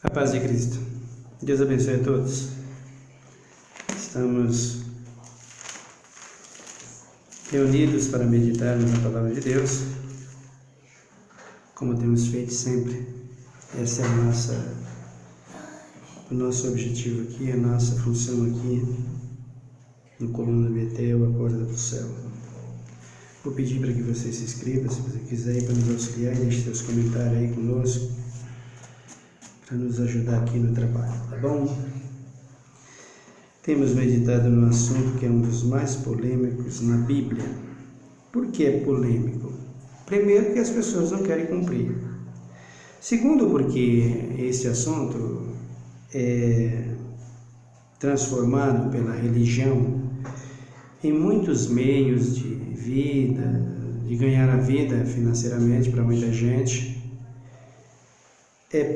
A paz de Cristo. Deus abençoe a todos. Estamos reunidos para meditarmos na Palavra de Deus, como temos feito sempre. Esse é o nosso objetivo aqui, a nossa função aqui no Coluna Betel, a Porta do Céu. Vou pedir para que você se inscreva, se você quiser, ir para nos auxiliar, e deixe seus comentários aí conosco, para nos ajudar aqui no trabalho, tá bom? Temos meditado num assunto que é um dos mais polêmicos na Bíblia. Por que é polêmico? Primeiro, porque as pessoas não querem cumprir. Segundo, porque esse assunto é transformado pela religião em muitos meios de vida, de ganhar a vida financeiramente para muita gente.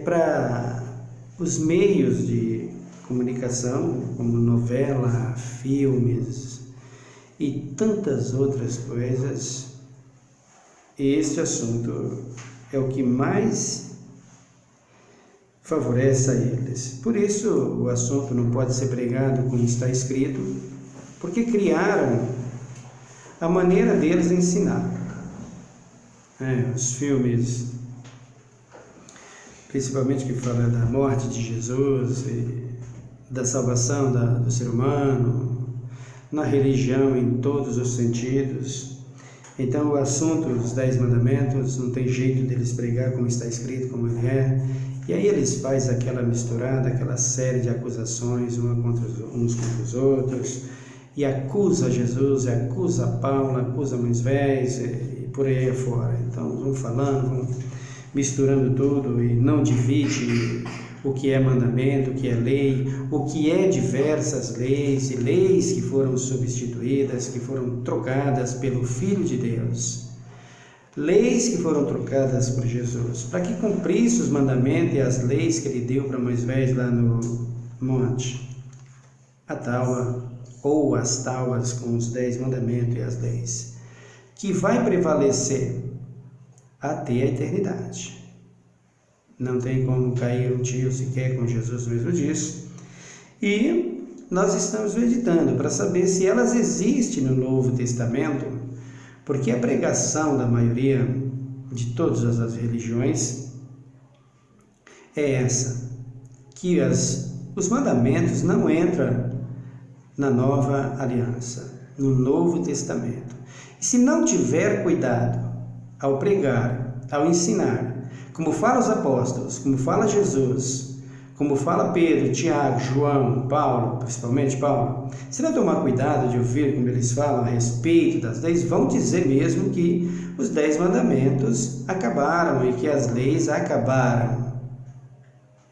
Para os meios de comunicação, como novela, filmes e tantas outras coisas, este assunto é o que mais favorece a eles. Por isso, o assunto não pode ser pregado como está escrito, porque criaram a maneira deles ensinar. Os filmes, principalmente que fala da morte de Jesus, e da salvação do ser humano, na religião em todos os sentidos. Então o assunto dos 10 mandamentos não tem jeito deles pregar como está escrito, como ele é. E aí eles fazem aquela misturada, aquela série de acusações uns contra os outros, e acusa Jesus, acusa Paulo, acusa Moisés, e por aí afora. Então vão falando, vão misturando tudo e não divide o que é mandamento, o que é lei, o que é diversas leis e leis que foram substituídas, que foram trocadas pelo Filho de Deus. Leis que foram trocadas por Jesus, para que cumprisse os mandamentos e as leis que ele deu para Moisés lá no monte. A tábua, ou as tábuas com os 10 mandamentos e as leis, que vai prevalecer até a eternidade. Não tem como cair um tio sequer, com Jesus mesmo disse. E nós estamos meditando para saber se elas existem no Novo Testamento, porque a pregação da maioria de todas as religiões é essa, que os mandamentos não entram na Nova Aliança, no Novo Testamento. E se não tiver cuidado ao pregar, ao ensinar, como fala os apóstolos, como fala Jesus, como fala Pedro, Tiago, João, Paulo, principalmente Paulo, se não tomar cuidado de ouvir como eles falam a respeito das leis, vão dizer mesmo que os 10 mandamentos acabaram e que as leis acabaram.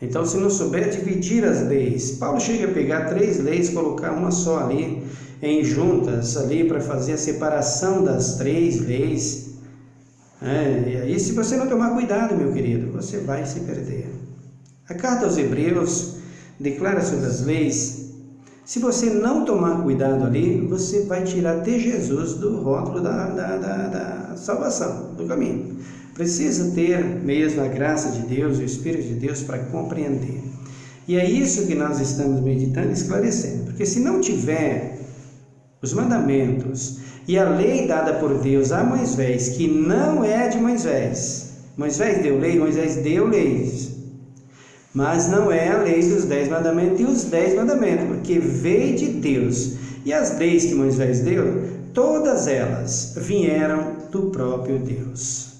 Então, se não souber dividir as leis, Paulo chega a pegar 3 leis, colocar uma só ali, em juntas, ali para fazer a separação das 3 leis. E aí, se você não tomar cuidado, meu querido, você vai se perder. A carta aos Hebreus declara sobre as leis. Se você não tomar cuidado ali, você vai tirar até Jesus do rótulo da salvação, do caminho. Precisa ter mesmo a graça de Deus, o Espírito de Deus para compreender. E é isso que nós estamos meditando e esclarecendo. Porque se não tiver os mandamentos e a lei dada por Deus a Moisés, que não é de Moisés. Moisés deu lei, Moisés deu leis. Mas não é a lei dos 10 mandamentos e os 10 mandamentos, porque veio de Deus. E as leis que Moisés deu, todas elas vieram do próprio Deus.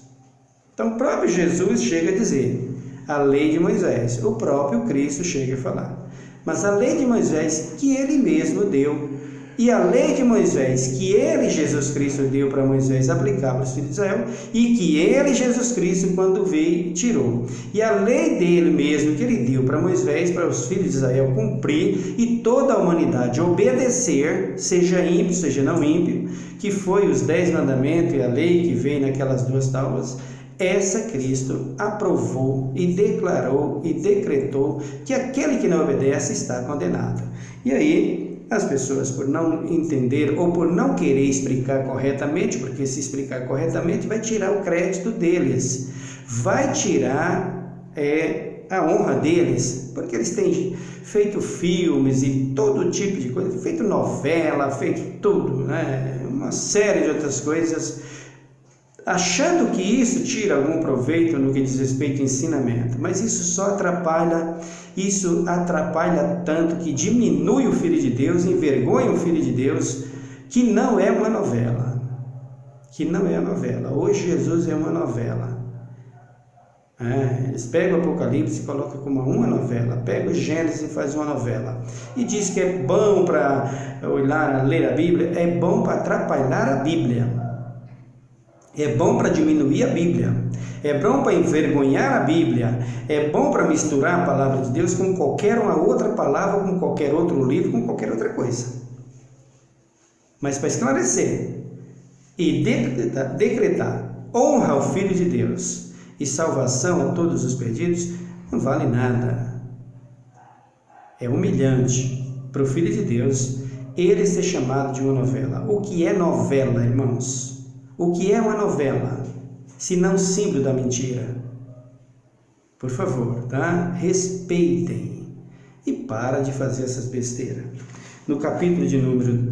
Então o próprio Jesus chega a dizer, a lei de Moisés, o próprio Cristo chega a falar. Mas a lei de Moisés que ele mesmo deu, e a lei de Moisés que ele, Jesus Cristo, deu para Moisés aplicar para os filhos de Israel, e que ele, Jesus Cristo, quando veio, tirou. E a lei dele mesmo que ele deu para Moisés, para os filhos de Israel cumprir, e toda a humanidade obedecer, seja ímpio, seja não ímpio, que foi os 10 mandamentos e a lei que veio naquelas 2 tábuas, essa Cristo aprovou e declarou e decretou que aquele que não obedece está condenado. E aí, as pessoas, por não entender ou por não querer explicar corretamente, porque se explicar corretamente vai tirar o crédito deles, vai tirar a honra deles, porque eles têm feito filmes e todo tipo de coisa, feito novela, feito tudo, né? Uma série de outras coisas, achando que isso tira algum proveito no que diz respeito ao ensinamento, mas isso atrapalha tanto que diminui o Filho de Deus, envergonha o Filho de Deus, que não é uma novela, Hoje Jesus é uma novela. Eles pegam o Apocalipse e colocam como uma novela, pegam o Gênesis e faz uma novela, e diz que é bom para ler a Bíblia, é bom para atrapalhar a Bíblia, é bom para diminuir a Bíblia, é bom para envergonhar a Bíblia, é bom para misturar a palavra de Deus com qualquer uma outra palavra, com qualquer outro livro, com qualquer outra coisa. Mas para esclarecer e decretar honra ao Filho de Deus e salvação a todos os perdidos, não vale nada. É humilhante para o Filho de Deus ele ser chamado de uma novela. O que é novela, irmãos? O que é uma novela? Se não símbolo da mentira? Por favor, tá? Respeitem e para de fazer essas besteiras. No capítulo de número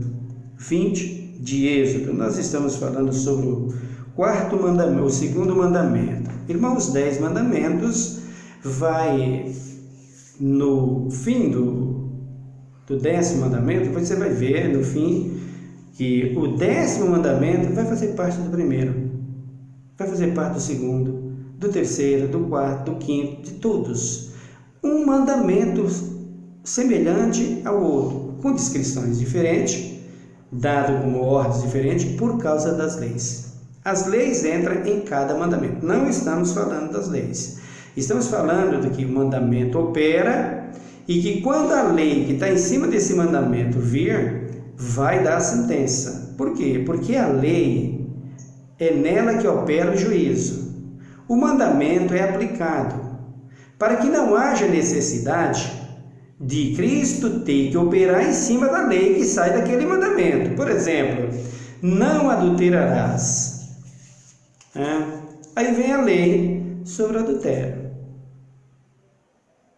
20 de Êxodo, nós estamos falando sobre o quarto mandamento, o segundo mandamento. Irmãos, os 10 mandamentos vai no fim do 10º mandamento, você vai ver no fim que o 10º mandamento vai fazer parte do primeiro, vai fazer parte do segundo, do terceiro, do quarto, do quinto, de todos. Um mandamento semelhante ao outro, com descrições diferentes, dado como ordens diferentes por causa das leis. As leis entram em cada mandamento. Não estamos falando das leis. Estamos falando de que o mandamento opera e que quando a lei que está em cima desse mandamento vir, vai dar a sentença. Por quê? Porque a lei é nela que opera o juízo. O mandamento é aplicado para que não haja necessidade de Cristo ter que operar em cima da lei que sai daquele mandamento. Por exemplo, não adulterarás. Aí vem a lei sobre o adultério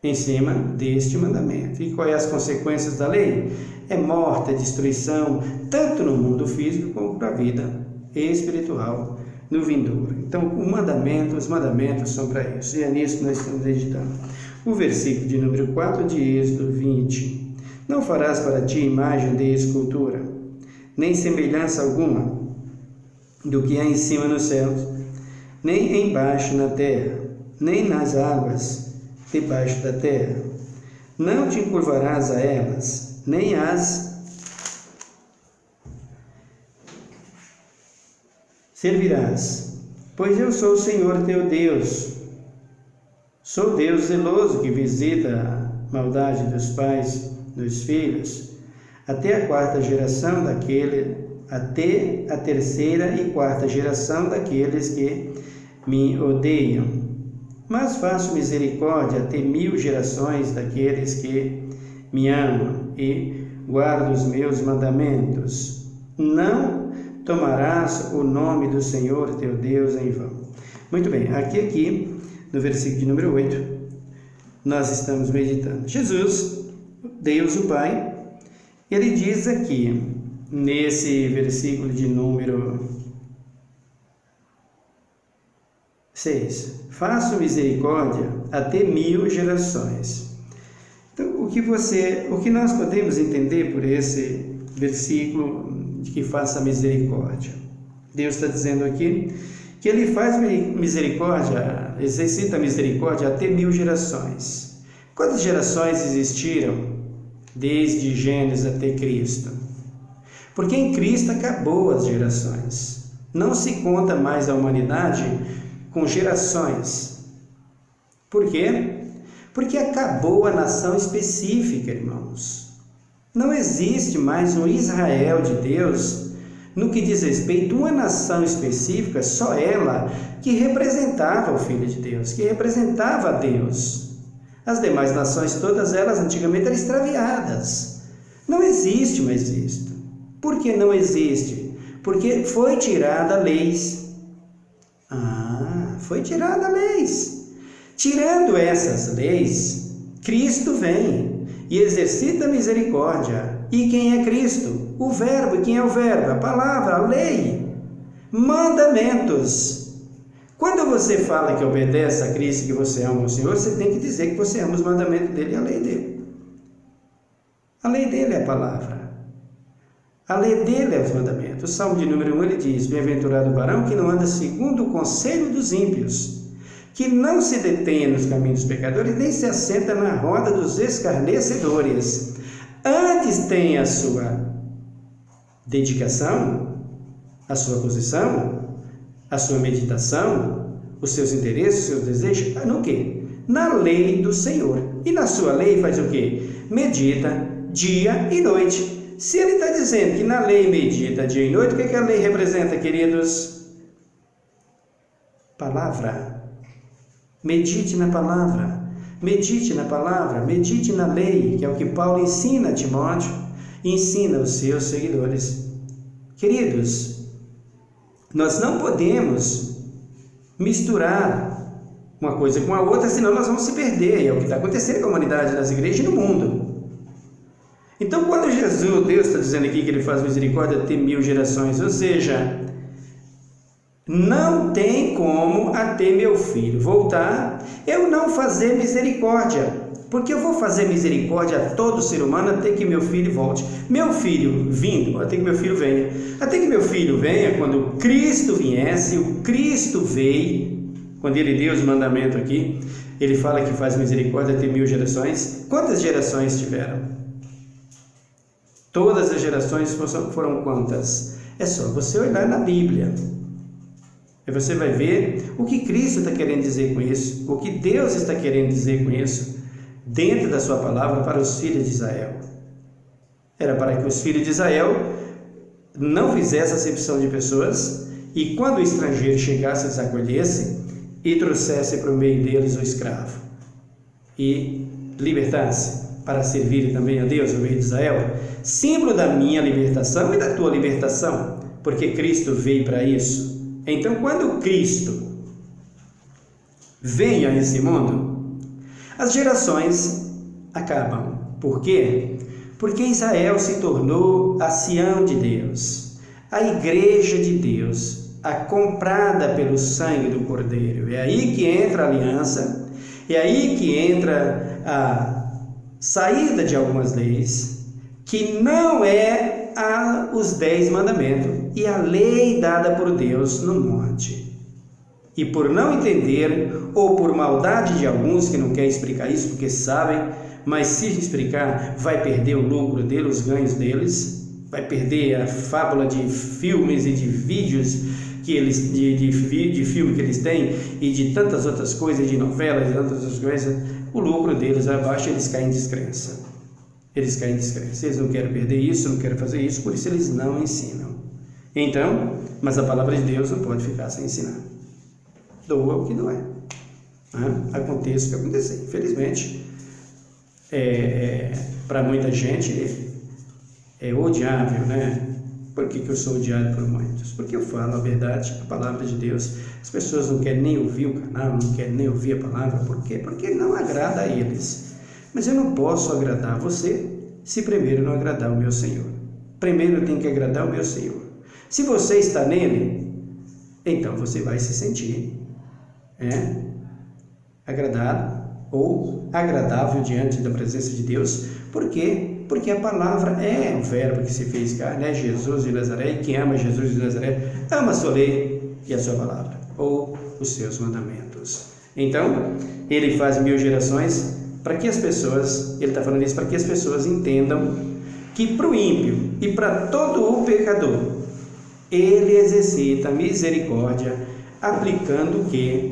em cima deste mandamento. E quais as consequências da lei? É morte, é destruição, tanto no mundo físico como para a vida espiritual no vindouro. Então, os mandamentos são para isso, e é nisso que nós estamos meditando. O versículo de número 4 de Êxodo 20. Não farás para ti imagem de escultura, nem semelhança alguma do que há em cima nos céus, nem embaixo na terra, nem nas águas debaixo da terra. Não te encurvarás a elas, nem as servirás, pois eu sou o Senhor teu Deus. Sou Deus zeloso que visita a maldade dos pais dos filhos, até a quarta geração até a terceira e quarta geração daqueles que me odeiam. Mas faço misericórdia até 1000 gerações daqueles que me amam e guardam os meus mandamentos. Não tomarás o nome do Senhor teu Deus em vão. Muito bem, aqui no versículo de número 8, nós estamos meditando. Jesus, Deus o Pai, ele diz aqui, nesse versículo de número 6, faço misericórdia até 1000 gerações. Então, o que nós podemos entender por esse versículo de que faça misericórdia? Deus está dizendo aqui que ele faz misericórdia, exercita misericórdia até 1000 gerações. Quantas gerações existiram desde Gênesis até Cristo? Porque em Cristo acabou as gerações. Não se conta mais a humanidade com gerações. Por quê? Porque acabou a nação específica, irmãos. Não existe mais um Israel de Deus no que diz respeito a uma nação específica, só ela que representava o Filho de Deus, que representava a Deus. As demais nações, todas elas antigamente eram extraviadas. Não existe mais isto. Por que não existe? Porque foi tirada leis. Foi tirada leis. Tirando essas leis, Cristo vem e exercita a misericórdia. E quem é Cristo? O Verbo. E quem é o Verbo? A palavra, a lei, mandamentos. Quando você fala que obedece a Cristo, que você ama o Senhor, você tem que dizer que você ama os mandamentos dele e a lei dele. A lei dele é a palavra. A lei dele é os mandamentos. O Salmo de número 1, ele diz: bem-aventurado o varão que não anda segundo o conselho dos ímpios, que não se detenha nos caminhos dos pecadores, nem se assenta na roda dos escarnecedores. Antes tem a sua dedicação, a sua posição, a sua meditação, os seus interesses, os seus desejos, no quê? Na lei do Senhor. E na sua lei faz o quê? Medita dia e noite. Se ele está dizendo que na lei medita dia e noite, o que a lei representa, queridos? Palavra. Medite na palavra. Medite na palavra, medite na lei, que é o que Paulo ensina a Timóteo e ensina aos seus seguidores. Queridos, nós não podemos misturar uma coisa com a outra, senão nós vamos se perder. É o que está acontecendo com a humanidade, nas igrejas e no mundo. Então, quando Deus está dizendo aqui que ele faz misericórdia até 1000 gerações, ou seja, não tem como até meu filho voltar, eu não fazer misericórdia, porque eu vou fazer misericórdia a todo ser humano até que meu filho volte. Meu filho vindo, até que meu filho venha. Até que meu filho venha, quando Cristo viesse, o Cristo veio, quando ele deu os mandamentos aqui, ele fala que faz misericórdia até 1000 gerações. Quantas gerações tiveram? Todas as gerações foram quantas? É só você olhar na Bíblia. E você vai ver o que Cristo está querendo dizer com isso, o que Deus está querendo dizer com isso, dentro da sua palavra para os filhos de Israel. Era para que os filhos de Israel não fizessem acepção de pessoas e quando o estrangeiro chegasse, eles acolhessem e trouxesse para o meio deles o escravo e libertasse para servir também a Deus, o meio de Israel, símbolo da minha libertação e da tua libertação, porque Cristo veio para isso. Então, quando Cristo vem a esse mundo, as gerações acabam. Por quê? Porque Israel se tornou a Sião de Deus, a igreja de Deus, a comprada pelo sangue do Cordeiro. É aí que entra a aliança, é aí que entra a saída de algumas leis, que não é os 10 mandamentos e a lei dada por Deus no monte. E por não entender, ou por maldade de alguns que não querem explicar isso porque sabem, mas se explicar, vai perder o lucro deles, os ganhos deles, vai perder a fábula de filmes e de vídeos que eles, de filme que eles têm e de tantas outras coisas, de novelas e tantas outras coisas, o lucro deles vai abaixo, eles caem em descrença. Eles caem em descrença, eles não querem perder isso, não querem fazer isso, por isso eles não ensinam. Então, mas a palavra de Deus não pode ficar sem ensinar. Doa o que não é. Aconteça o que acontecer. Infelizmente, para muita gente é odiável, né? Por que eu sou odiado por muitos? Porque eu falo a verdade, a palavra de Deus. As pessoas não querem nem ouvir o canal, não querem nem ouvir a palavra. Por quê? Porque não agrada a eles. Mas eu não posso agradar você se primeiro não agradar o meu Senhor. Primeiro eu tenho que agradar o meu Senhor. Se você está nele, então você vai se sentir agradado ou agradável diante da presença de Deus. Por quê? Porque a palavra é o verbo que se fez carne, é Jesus de Nazaré, e quem ama Jesus de Nazaré ama a sua lei e a sua palavra, ou os seus mandamentos. Então, ele faz 1000 gerações para que as pessoas, ele está falando isso para que as pessoas entendam que para o ímpio e para todo o pecador, ele exercita misericórdia, aplicando o quê?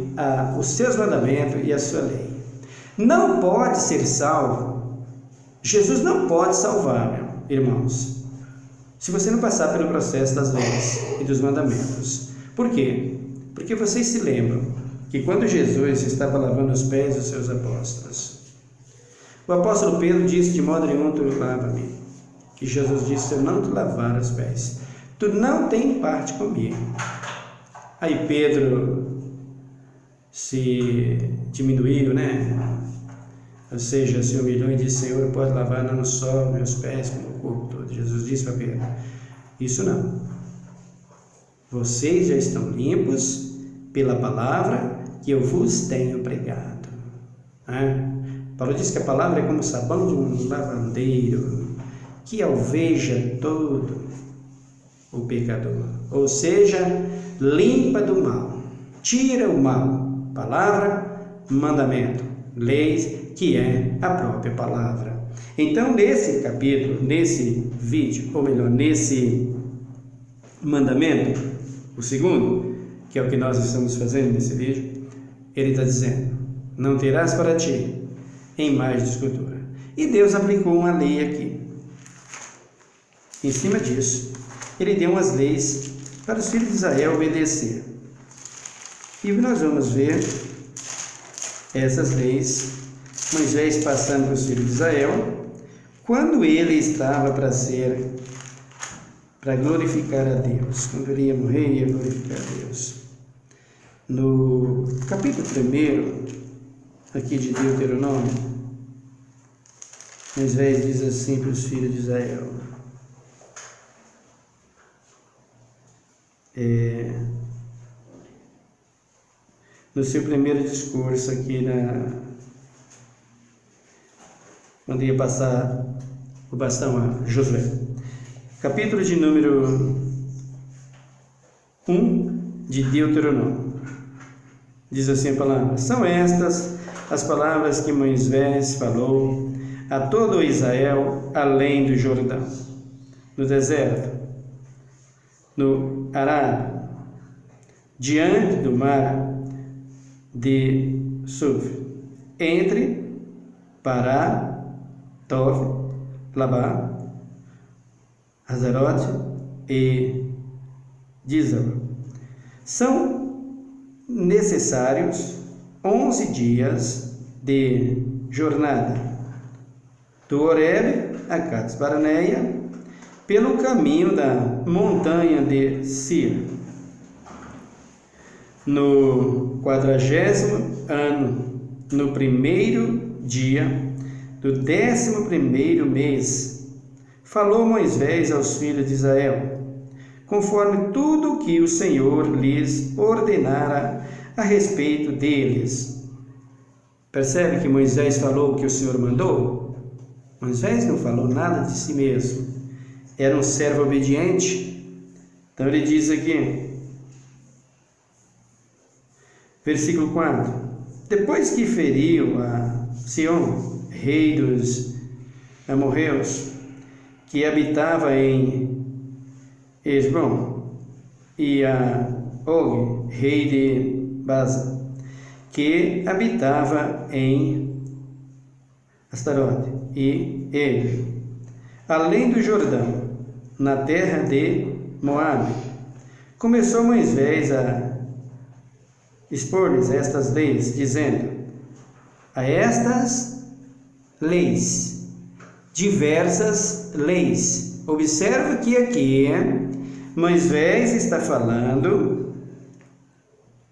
Os seus mandamentos e a sua lei. Não pode ser salvo, Jesus não pode salvar, irmãos, se você não passar pelo processo das leis e dos mandamentos. Por quê? Porque vocês se lembram que quando Jesus estava lavando os pés dos seus apóstolos, o apóstolo Pedro disse: de modo nenhum tu lava-me. Que Jesus disse: se eu não te lavar os pés, tu não tem parte comigo. Aí Pedro se diminuiu, né? Ou seja, se humilhou e disse: Senhor, pode lavar não só meus pés, como o corpo todo. Jesus disse para Pedro: isso não. Vocês já estão limpos pela palavra que eu vos tenho pregado. Paulo diz que a palavra é como o sabão de um lavandeiro, que alveja todo o pecador. Ou seja, limpa do mal, tira o mal. Palavra, mandamento, leis, que é a própria palavra. Então, nesse capítulo, nesse vídeo, ou melhor, nesse mandamento, o segundo, que é o que nós estamos fazendo nesse vídeo, ele está dizendo: não terás para ti imagem de escultura. E Deus aplicou uma lei aqui. Em cima disso, ele deu umas leis para os filhos de Israel obedecer. E nós vamos ver essas leis, Moisés passando para os filhos de Israel, quando ele estava para glorificar a Deus, quando ele ia morrer, ia glorificar a Deus. No capítulo 1, aqui de Deuteronômio, Moisés diz assim para os filhos de Israel: no seu primeiro discurso aqui, quando ia passar o bastão a Josué, capítulo de número 1 de Deuteronômio, diz assim a palavra: são estas as palavras que Moisés falou a todo Israel além do Jordão, no deserto, no Ará, diante do mar de Suf, entre Pará, Tov, Labá, Azarote e Dízar. São necessários 11 dias de jornada do Horebe a Cades Barneia, pelo caminho da montanha de Sir. No 40º ano, no primeiro dia do 11º mês, falou Moisés aos filhos de Israel, conforme tudo o que o Senhor lhes ordenara a respeito deles. Percebe que Moisés falou o que o Senhor mandou? Moisés não falou nada de si mesmo. Era um servo obediente. Então ele diz aqui, versículo 4: depois que feriu a Sion, rei dos amorreus, que habitava em Esbom, e a Og, rei de Baza, que habitava em Astarote, e ele, além do Jordão, na terra de Moabe, começou Moisés a expor-lhes estas leis, dizendo: a estas leis, diversas leis. Observa que aqui Moisés está falando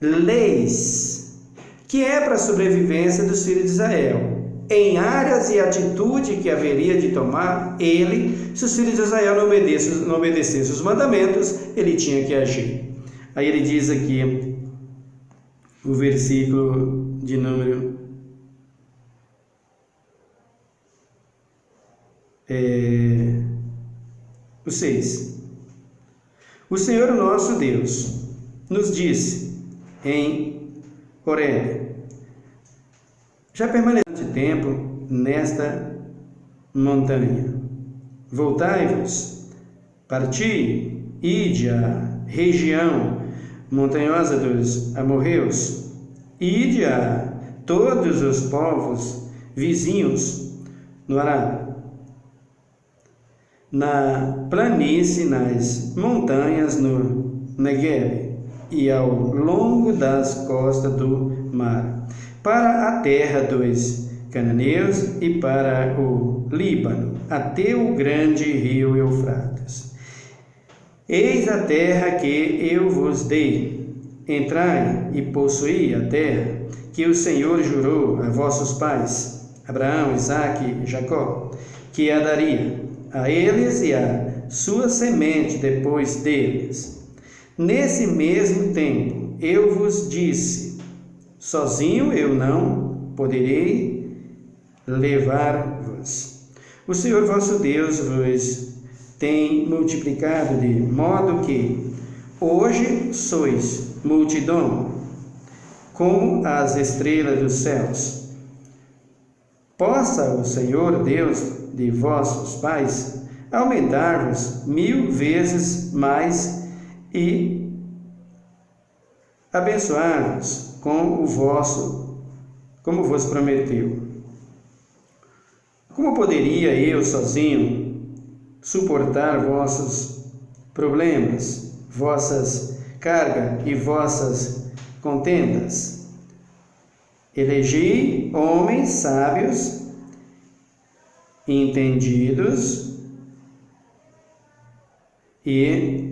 leis, que é para a sobrevivência dos filhos de Israel, em áreas e atitude que haveria de tomar ele, se os filhos de Israel não obedecessem os mandamentos, ele tinha que agir. Aí ele diz aqui, o versículo de número o 6. O Senhor nosso Deus nos disse em Horebe: já permaneceu tempo nesta montanha. Voltai-vos, parti, ide à região montanhosa dos amorreus, ide a todos os povos vizinhos no Ará, na planície, nas montanhas, no Negueb e ao longo das costas do mar, para a terra dos cananeus e para o Líbano, até o grande rio Eufrates. Eis a terra que eu vos dei, entrai e possuí a terra que o Senhor jurou a vossos pais, Abraão, Isaque e Jacó, que a daria a eles e a sua semente depois deles. Nesse mesmo tempo eu vos disse, sozinho eu não poderei levar-vos. O Senhor vosso Deus vos tem multiplicado de modo que hoje sois multidão, como as estrelas dos céus. Possa o Senhor Deus de vossos pais aumentar-vos 1000 vezes mais e abençoar-vos como vos prometeu. Como poderia eu sozinho suportar vossos problemas, vossas cargas e vossas contendas? Elegi homens sábios, entendidos e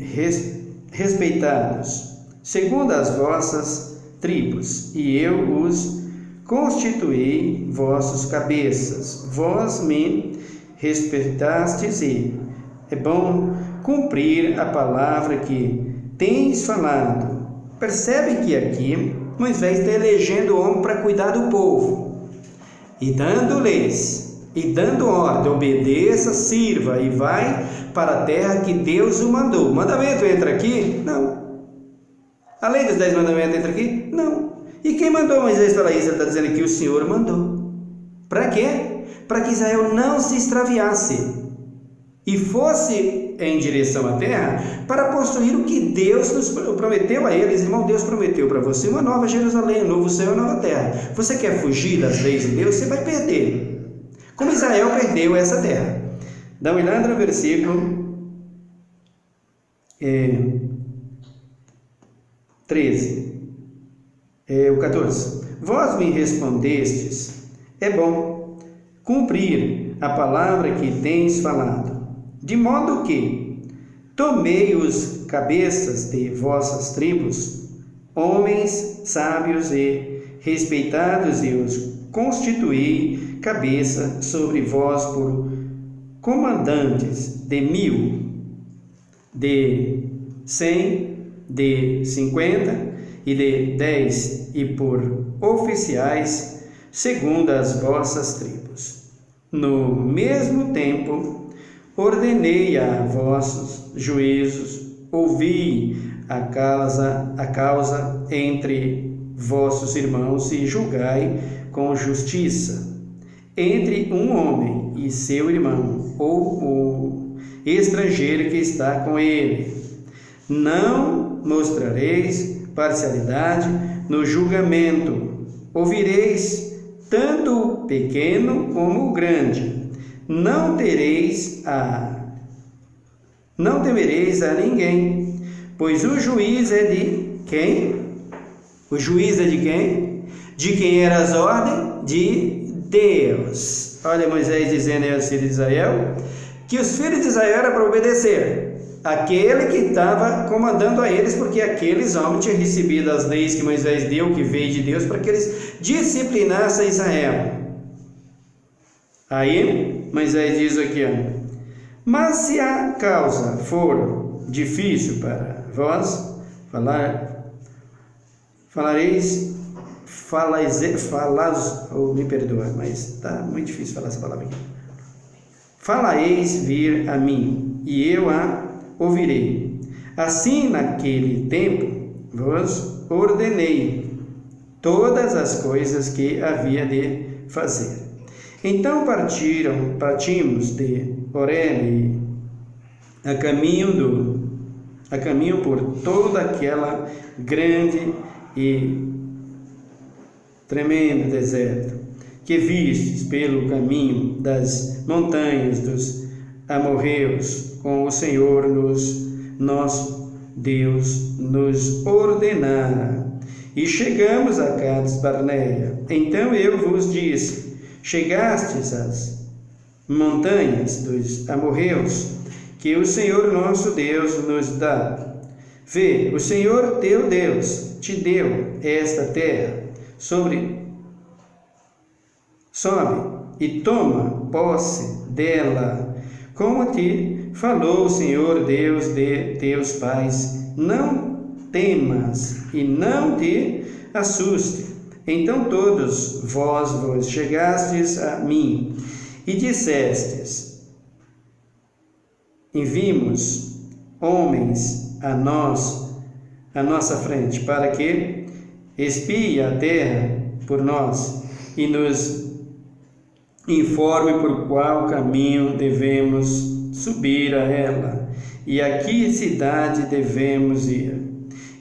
respeitados, segundo as vossas tribos, e eu os constituí vossos cabeças. Vós me respeitastes e é bom cumprir a palavra que tens falado. Percebe que aqui Moisés está elegendo o homem para cuidar do povo e dando leis e dando ordem, obedeça, sirva e vai para a terra que Deus o mandou. O mandamento entra aqui? Não. A lei dos 10 mandamentos entra aqui? Não. E quem mandou Moisés para isso? Ele está dizendo que o Senhor mandou. Para quê? Para que Israel não se extraviasse e fosse em direção à terra para possuir o que Deus nos prometeu a eles. Irmão, Deus prometeu para você uma nova Jerusalém, um novo céu e uma nova terra. Você quer fugir das leis de Deus? Você vai perder. Como Israel perdeu essa terra. Dá uma olhada no versículo 14. Vós me respondestes, é bom cumprir a palavra que tens falado, de modo que tomei os cabeças de vossas tribos, homens sábios e respeitados, e os constituí cabeça sobre vós por comandantes de 1000, de 100, de 50 e de 10, e por oficiais segundo as vossas tribos. No mesmo tempo ordenei a vossos juízos, ouvi a causa entre vossos irmãos e julgai com justiça entre um homem e seu irmão, ou o estrangeiro que está com ele. Não mostrareis parcialidade no julgamento. Ouvireis tanto o pequeno como o grande. Não temereis a ninguém, pois o juiz é de quem? O juiz é de quem? De quem eram as ordens? De Deus. Olha Moisés dizendo aos filhos de Israel que os filhos de Israel eram para obedecer aquele que estava comandando a eles, porque aqueles homens tinham recebido as leis que Moisés deu, que veio de Deus, para que eles disciplinassem Israel. Aí Moisés diz aqui, mas se a causa for difícil para vós, me perdoa, mas está muito difícil falar essa palavra aqui. Falareis vir a mim, e eu a ouvirei. Assim, naquele tempo, vos ordenei todas as coisas que havia de fazer. Então partimos de Horebe a caminho por toda aquela grande e tremendo deserto que vistes pelo caminho das montanhas dos amorreus, com o Senhor nosso Deus nos ordenara. E chegamos a Cades Barneia. Então eu vos disse: chegastes às montanhas dos amorreus, que o Senhor nosso Deus nos dá. Vê, o Senhor teu Deus te deu esta terra, sobe e toma posse dela, como te falou o Senhor Deus de teus pais. Não temas e não te assuste. Então todos vos chegastes a mim e dissestes: envimos homens a nossa frente, para que espie a terra por nós e nos informe por qual caminho devemos subir a ela e a que cidade devemos ir.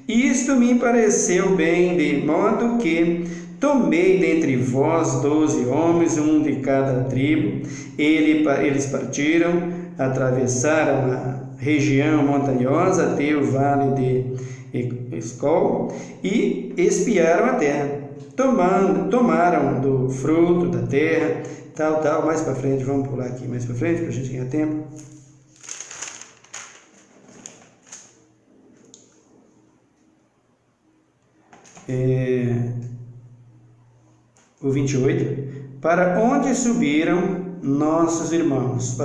Isto me pareceu bem, de modo que tomei dentre vós 12 homens, um de cada tribo. Eles partiram, atravessaram a região montanhosa até o vale de Escol e espiaram a terra. Tomaram do fruto da terra, mais para frente, vamos pular aqui mais para frente, para a gente ganhar tempo. O 28, para onde subiram nossos irmãos,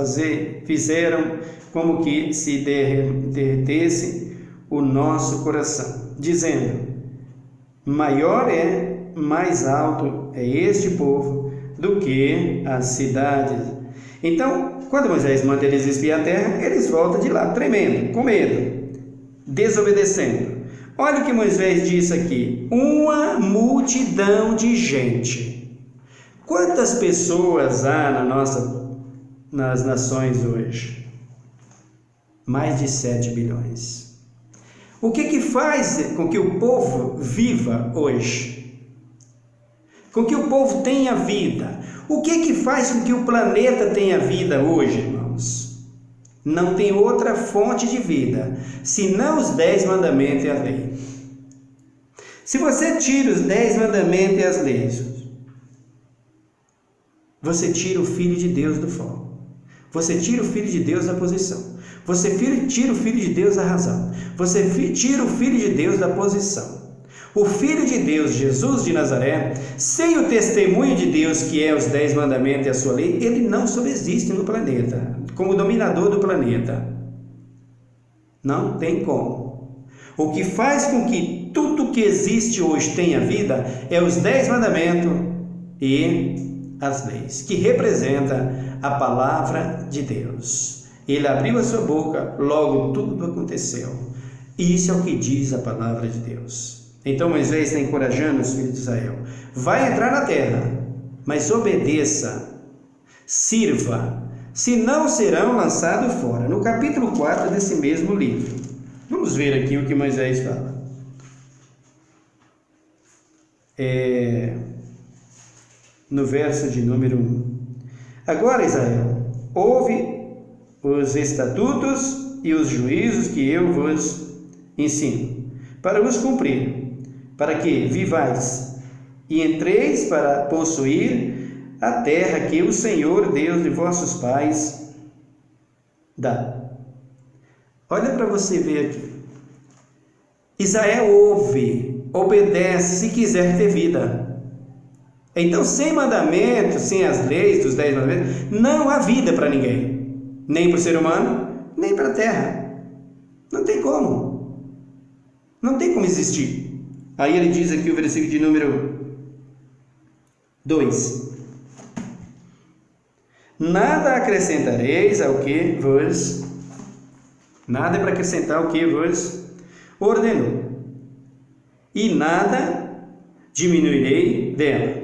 fizeram como que se derretesse o nosso coração, dizendo: mais alto é este povo do que as cidades. Então, quando Moisés manda eles espiar a terra, eles voltam de lá, tremendo, com medo, desobedecendo. Olha o que Moisés disse aqui: uma multidão de gente. Quantas pessoas há nas nações hoje? Mais de 7 bilhões. O que faz com que o povo viva hoje? Com que o povo tenha vida? O que faz com que o planeta tenha vida hoje, irmãos? Não tem outra fonte de vida, senão os 10 mandamentos e a lei. Se você tira os 10 mandamentos e as leis, você tira o Filho de Deus do foco. Você tira o Filho de Deus da posição. Você tira o Filho de Deus da razão. Você tira o Filho de Deus da posição. O Filho de Deus, Jesus de Nazaré, sem o testemunho de Deus, que é os 10 mandamentos e a sua lei, ele não subsiste no planeta, como dominador do planeta. Não tem como. O que faz com que tudo que existe hoje tenha vida é os 10 mandamentos e as leis, que representa a palavra de Deus. Ele abriu a sua boca, logo tudo aconteceu. Isso é o que diz a palavra de Deus. Então Moisés está encorajando os filhos de Israel: vai entrar na terra, mas obedeça, sirva, senão serão lançados fora. No capítulo 4 desse mesmo livro, vamos ver aqui o que Moisés fala. No verso de número 1. Agora, Israel, ouve os estatutos e os juízos que eu vos ensino, para os cumprir, para que vivais e entreis para possuir a terra que o Senhor Deus de vossos pais dá. Olha para você ver aqui. Israel ouve, obedece se quiser ter vida. Então, sem mandamentos, sem as leis dos 10 mandamentos, não há vida para ninguém. Nem para o ser humano, nem para a terra. Não tem como. Não tem como existir. Aí ele diz aqui o versículo de número 2. Nada acrescentareis ao que vos... Nada é para acrescentar ao que vos ordenou. E nada diminuirei dela,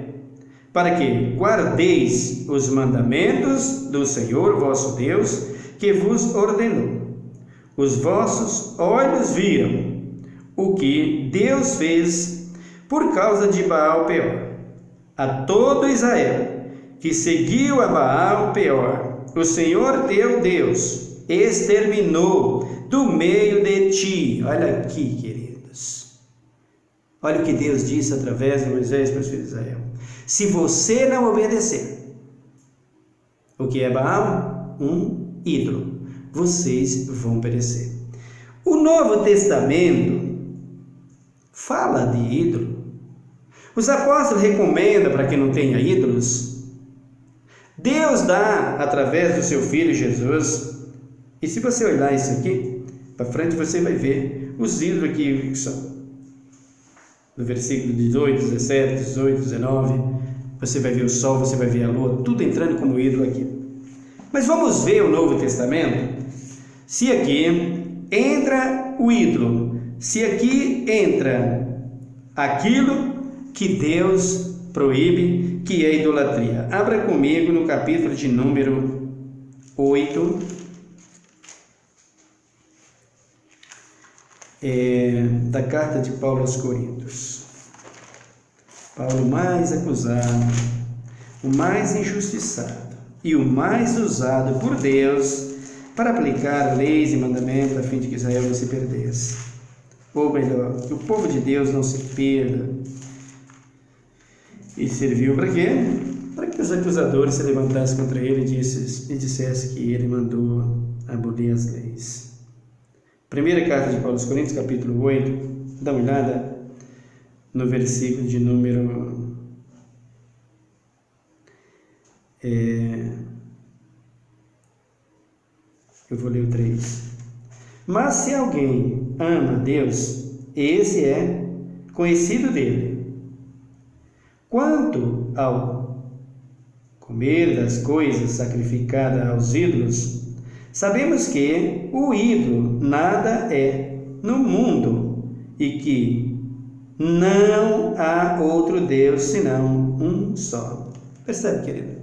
para que guardeis os mandamentos do Senhor vosso Deus, que vos ordenou. Os vossos olhos viram o que Deus fez por causa de Baal Peor. A todo Israel que seguiu a Baal Peor, o Senhor teu Deus exterminou do meio de ti. Olha aqui, queridos. Olha o que Deus disse através de Moisés para os filhos de Israel: se você não obedecer, o que é Baal? Um ídolo. Vocês vão perecer. O Novo Testamento fala de ídolo. Os apóstolos recomendam para que não tenha ídolos. Deus dá através do seu Filho Jesus. E se você olhar isso aqui, para frente você vai ver os ídolos que são. No versículo 18, 17, 18, 19, você vai ver o sol, você vai ver a lua, tudo entrando como ídolo aqui. Mas vamos ver o Novo Testamento. Se aqui entra o ídolo, se aqui entra aquilo que Deus proíbe, que é idolatria. Abra comigo no capítulo de número 8, da carta de Paulo aos Coríntios. Paulo mais acusado, o mais injustiçado e o mais usado por Deus para aplicar leis e mandamentos a fim de que Israel não se perdesse. Ou melhor, que o povo de Deus não se perda. E serviu para quê? Para que os acusadores se levantassem contra ele e dissessem que ele mandou abolir as leis. Primeira carta de Paulo aos Coríntios, capítulo 8, dá uma olhada no versículo de número eu vou ler o 3. Mas se alguém ama a Deus, esse é conhecido dele. Quanto ao comer das coisas sacrificadas aos ídolos, sabemos que o ídolo nada é no mundo e que não há outro Deus senão um só. Percebe, querido?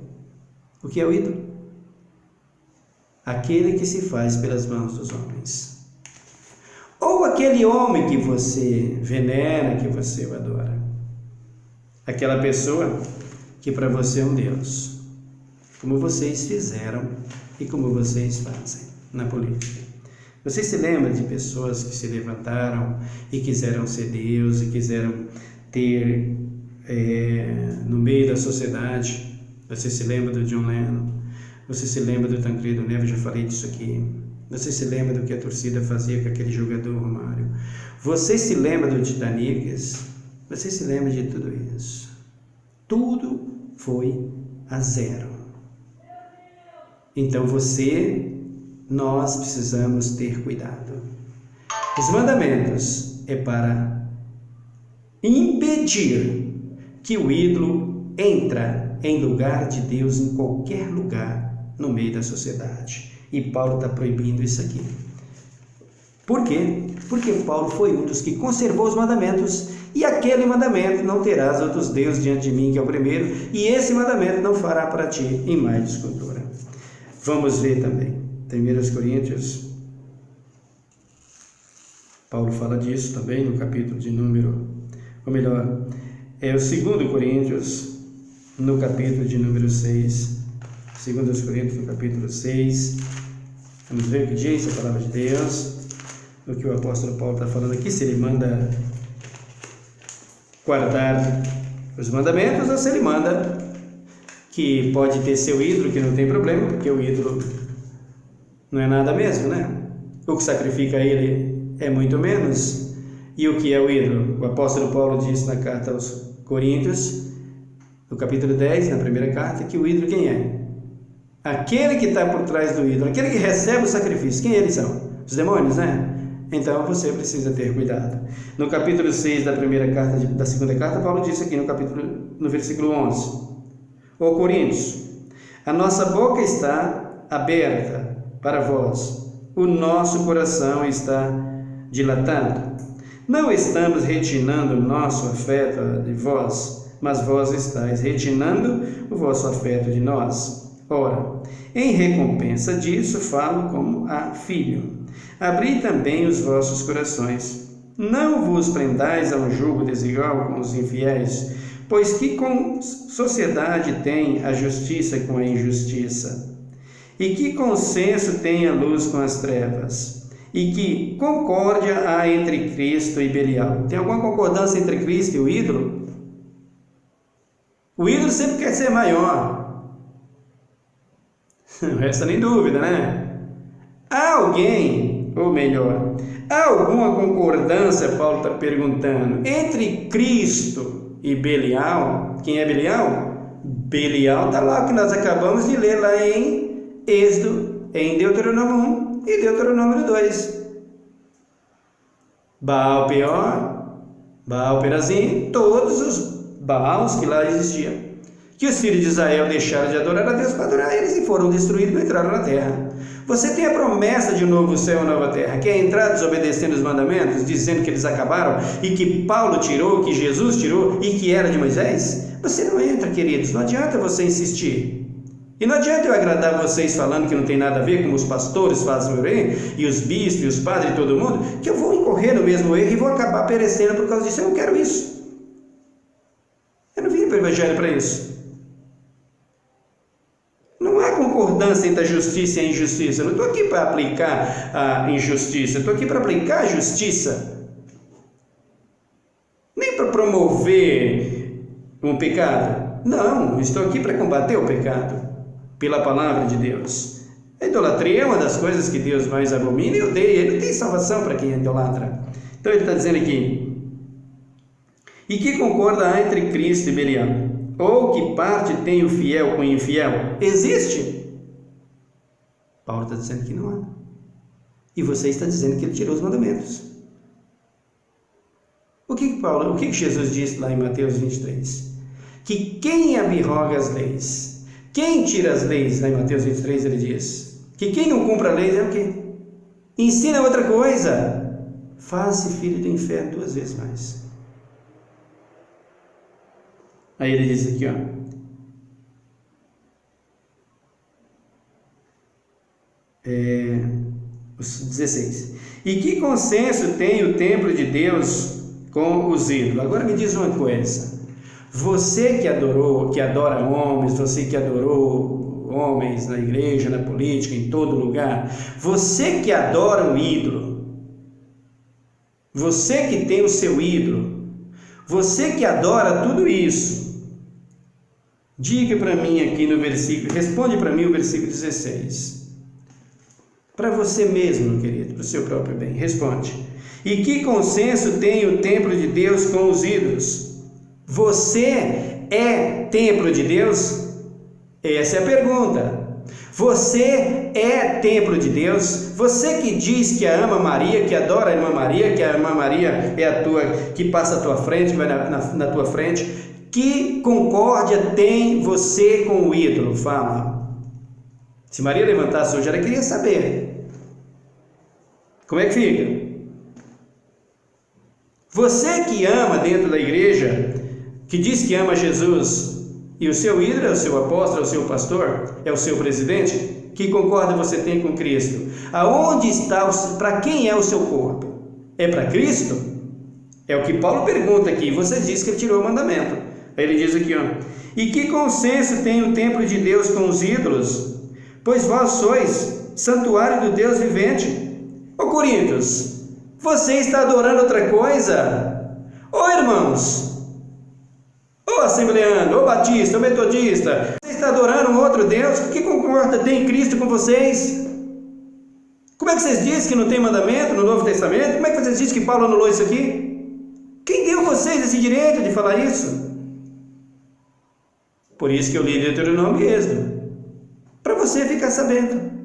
O que é o ídolo? Aquele que se faz pelas mãos dos homens. Ou aquele homem que você venera, que você adora. Aquela pessoa que para você é um Deus. Como vocês fizeram e como vocês fazem na política. Você se lembra de pessoas que se levantaram e quiseram ser Deus e quiseram ter no meio da sociedade? Você se lembra do John Lennon? Você se lembra do Tancredo Neves? Eu já falei disso aqui. Você se lembra do que a torcida fazia com aquele jogador Romário? Você se lembra do Titanic? Você se lembra de tudo isso? Tudo foi a zero. Então nós precisamos ter cuidado. Os mandamentos é para impedir que o ídolo entra em lugar de Deus em qualquer lugar no meio da sociedade. E Paulo está proibindo isso aqui. Por quê? Porque Paulo foi um dos que conservou os mandamentos, e aquele mandamento: não terás outros deuses diante de mim, que é o primeiro, e esse mandamento não fará para ti imagem de escultura. Vamos ver também, 1 Coríntios, Paulo fala disso também no capítulo de número, ou melhor, é o 2 Coríntios, no capítulo de número 6, 2 Coríntios, no capítulo 6, vamos ver o que diz a palavra de Deus, o que o apóstolo Paulo está falando aqui, se ele manda guardar os mandamentos ou se ele manda que pode ter seu ídolo, que não tem problema, porque o ídolo não é nada mesmo, né? O que sacrifica ele é muito menos. E o que é o ídolo? O apóstolo Paulo diz na carta aos Coríntios, no capítulo 10, na primeira carta, que o ídolo quem é? Aquele que está por trás do ídolo, aquele que recebe o sacrifício. Quem eles são? Os demônios, né? Então você precisa ter cuidado. No capítulo 6 da segunda carta, Paulo disse aqui no versículo 11: Ó Coríntios, a nossa boca está aberta para vós, o nosso coração está dilatado. Não estamos retinando o nosso afeto de vós, mas vós estáis retinando o vosso afeto de nós. Ora, em recompensa disso falo como a filho. Abri também os vossos corações. Não vos prendais a um jugo desigual com os infiéis, pois que com sociedade tem a justiça com a injustiça? E que consenso tem a luz com as trevas? E que concórdia há entre Cristo e Belial? Tem alguma concordância entre Cristo e o ídolo? O ídolo sempre quer ser maior. Não resta nem dúvida, né? Há alguém ou melhor, há alguma concordância, Paulo está perguntando, entre Cristo e Belial? Quem é Belial? Belial está lá, que nós acabamos de ler lá em Êxodo, em Deuteronômio 1 e Deuteronômio 2. Baal Peor, Baal Perazim, todos os Baals que lá existiam, que os filhos de Israel deixaram de adorar a Deus para adorar eles e foram destruídos e não entraram na terra. Você tem a promessa de um novo céu e nova terra, que é entrar desobedecendo os mandamentos, dizendo que eles acabaram e que Paulo tirou, que Jesus tirou e que era de Moisés? Você não entra, queridos, não adianta você insistir. E não adianta eu agradar vocês falando que não tem nada a ver, como os pastores fazem por aí, e os bispos, e os padres, e todo mundo, que eu vou incorrer no mesmo erro e vou acabar perecendo por causa disso. Eu não quero isso. Eu não vim para o Evangelho para isso. Não há concordância entre a justiça e a injustiça. Eu não estou aqui para aplicar a injustiça, eu estou aqui para aplicar a justiça. Nem para promover um pecado. Não, estou aqui para combater o pecado pela palavra de Deus. A idolatria é uma das coisas que Deus mais abomina e odeia. Ele não tem salvação para quem idolatra. Então ele está dizendo aqui: e que concorda há entre Cristo e Belial? Ou que parte tem o fiel com o infiel? Existe? Paulo está dizendo que não há. E você está dizendo que ele tirou os mandamentos. O que Jesus disse lá em Mateus 23? Que quem abroga as leis, quem tira as leis, lá em Mateus 23 ele diz, que quem não cumpre a lei é o quê? Ensina outra coisa, faz-se filho do inferno 2 vezes mais. Aí ele diz aqui, os 16. E que consenso tem o templo de Deus com os ídolos? Agora me diz uma coisa. Você que adora homens, você que adorou homens na igreja, na política, em todo lugar, você que adora um ídolo, você que tem o seu ídolo, você que adora tudo isso, diga para mim aqui no versículo, responde para mim o versículo 16. Para você mesmo, querido, para o seu próprio bem, responde. E que consenso tem o templo de Deus com os ídolos? Você é templo de Deus? Essa é a pergunta. Você é templo de Deus? Você que diz que ama Maria, que adora a irmã Maria, que a irmã Maria é a tua, que passa à tua frente, que vai na tua frente, que concórdia tem você com o ídolo? Fala. Se Maria levantasse hoje, ela queria saber. Como é que fica? Você que ama dentro da igreja, que diz que ama Jesus, e o seu ídolo é o seu apóstolo, é o seu pastor, é o seu presidente, que concorda você tem com Cristo? Aonde está, para quem é o seu corpo? É para Cristo? É o que Paulo pergunta aqui. Você diz que ele tirou o mandamento. Aí ele diz aqui, e que consenso tem o templo de Deus com os ídolos? Pois vós sois santuário do Deus vivente. Ô Coríntios, você está adorando outra coisa? Ô irmãos, ô assembleano, ô batista, ô metodista, você está adorando um outro Deus? Que concorda tem Cristo com vocês? Como é que vocês dizem que não tem mandamento no Novo Testamento? Como é que vocês dizem que Paulo anulou isso aqui? Quem deu a vocês esse direito de falar isso? Por isso que eu li Deuteronômio e Êxodo, para você ficar sabendo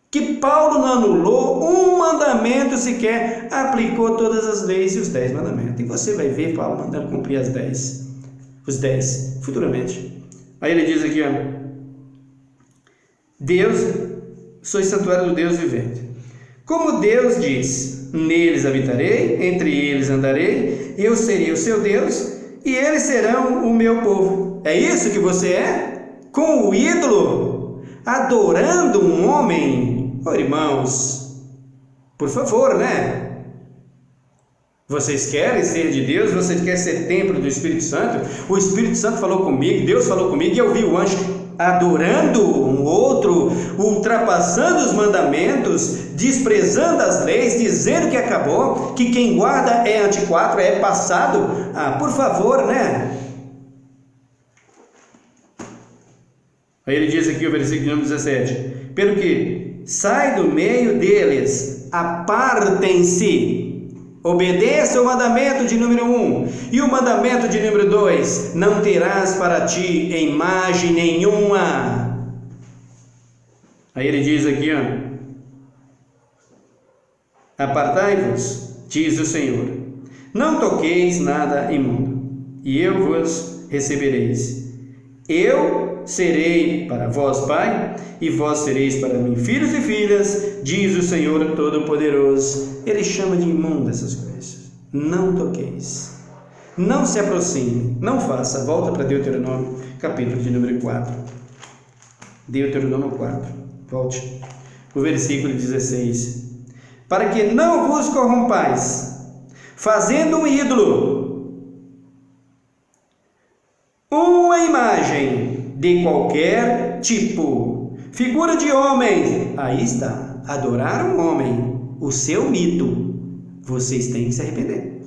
que Paulo não anulou um mandamento sequer, aplicou todas as leis e os 10 mandamentos. E você vai ver Paulo mandando cumprir os 10 futuramente. Aí ele diz aqui, Deus, sois santuário do Deus vivente. Como Deus diz, neles habitarei, entre eles andarei, eu serei o seu Deus e eles serão o meu povo. É isso que você é? Com o ídolo? Adorando um homem? Oh, irmãos, por favor, né? Vocês querem ser de Deus? Vocês querem ser templo do Espírito Santo? O Espírito Santo falou comigo, Deus falou comigo, e eu vi o anjo adorando um outro, ultrapassando os mandamentos, desprezando as leis, dizendo que acabou, que quem guarda é antiquado, é passado. Ah, por favor, né? Aí ele diz aqui o versículo número 17, pelo que sai do meio deles, apartem-se. Obedeça o mandamento de número 1 e o mandamento de número 2: não terás para ti imagem nenhuma. Aí ele diz aqui, apartai-vos, diz o Senhor, não toqueis nada imundo, e eu vos recebereis. Eu serei para vós pai, e vós sereis para mim filhos e filhas, diz o Senhor Todo-Poderoso. Ele chama de imundo essas coisas. Não toqueis, não se aproxime, não faça. Volta para Deuteronômio, capítulo de número 4. Deuteronômio 4, volte, o versículo 16. Para que não vos corrompais, fazendo um ídolo, uma imagem de qualquer tipo, figura de homem. Aí está, adorar um homem, o seu mito, vocês têm que se arrepender.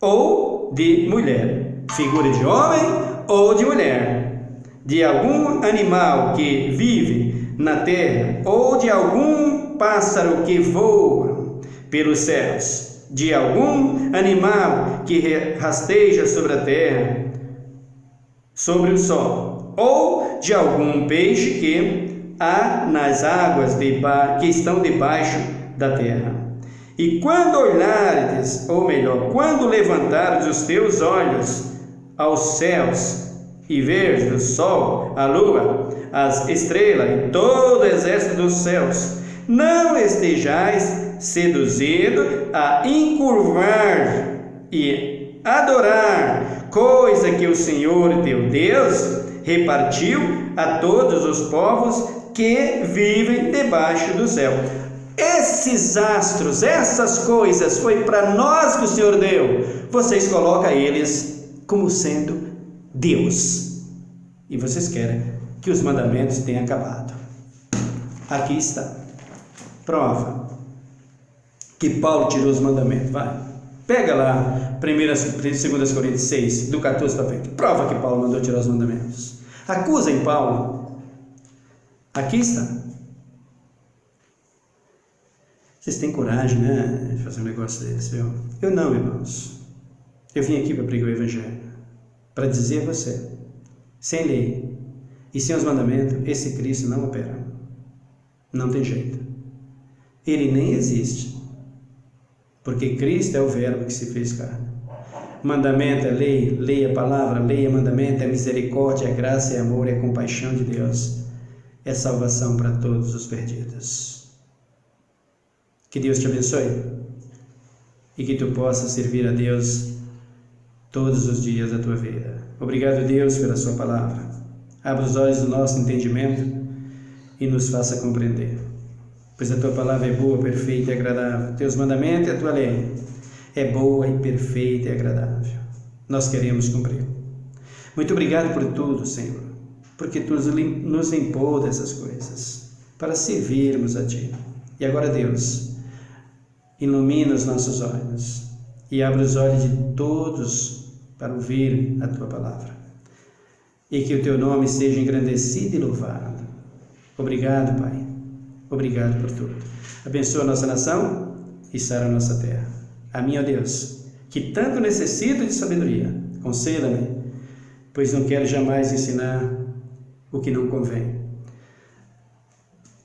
Ou de mulher, figura de homem ou de mulher, de algum animal que vive na terra, ou de algum pássaro que voa pelos céus, de algum animal que rasteja sobre a terra, sobre o sol, ou de algum peixe que há nas águas que estão debaixo da terra. E quando olhares, ou melhor, quando levantares os teus olhos aos céus e veres o sol, a lua, as estrelas e todo o exército dos céus, não estejais seduzido a encurvar e adorar coisa que o Senhor teu Deus repartiu a todos os povos que vivem debaixo do céu. Esses astros, essas coisas, foi para nós que o Senhor deu. Vocês colocam eles como sendo Deus. E vocês querem que os mandamentos tenham acabado. Aqui está. Prova que Paulo tirou os mandamentos. Vai. Pega lá 2 Coríntios 6, do 14 para frente. Prova que Paulo mandou tirar os mandamentos. Acusem Paulo. Aqui está. Vocês têm coragem, né, de fazer um negócio desse, viu? Eu não, irmãos. Eu vim aqui para pregar o Evangelho, para dizer a você, sem lei e sem os mandamentos, esse Cristo não opera. Não tem jeito. Ele nem existe. Porque Cristo é o verbo que se fez carne. Mandamento é lei, lei é palavra, lei é mandamento, é misericórdia, é graça, é amor, é compaixão de Deus. É salvação para todos os perdidos. Que Deus te abençoe e que tu possas servir a Deus todos os dias da tua vida. Obrigado, Deus, pela sua palavra. Abra os olhos do nosso entendimento e nos faça compreender. Pois a tua palavra é boa, perfeita e agradável. Teus mandamentos e a tua lei é boa e perfeita e agradável. Nós queremos cumprir. Muito obrigado por tudo, Senhor, porque tu nos impôs essas coisas para servirmos a ti. E agora, Deus, ilumina os nossos olhos e abre os olhos de todos para ouvir a tua palavra. E que o teu nome seja engrandecido e louvado. Obrigado, Pai. Obrigado por tudo. Abençoa a nossa nação e sara a nossa terra. A mim, ó Deus, que tanto necessito de sabedoria, conceda-me, pois não quero jamais ensinar o que não convém.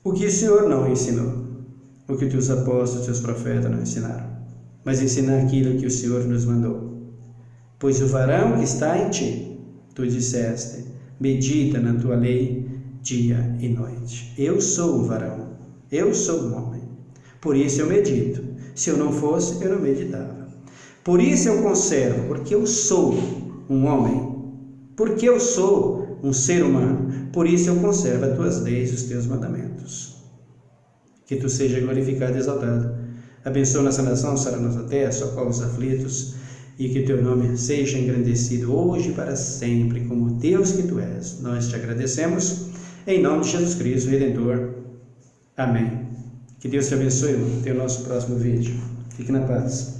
O que o Senhor não ensinou, o que os teus apóstolos, os teus profetas não ensinaram, mas ensinar aquilo que o Senhor nos mandou. Pois o varão que está em ti, tu disseste, medita na tua lei dia e noite. Eu sou o varão, eu sou o homem, por isso eu medito. Se eu não fosse, eu não meditava. Por isso eu conservo, porque eu sou um homem, porque eu sou um ser humano, por isso eu conservo as tuas leis, os teus mandamentos. Que tu seja glorificado e exaltado. Abençoa nossa nação, sara nossa terra, socorre os aflitos, e que teu nome seja engrandecido hoje e para sempre, como Deus que tu és. Nós te agradecemos, em nome de Jesus Cristo, Redentor. Amém. Que Deus te abençoe, irmão. Até o nosso próximo vídeo. Fique na paz.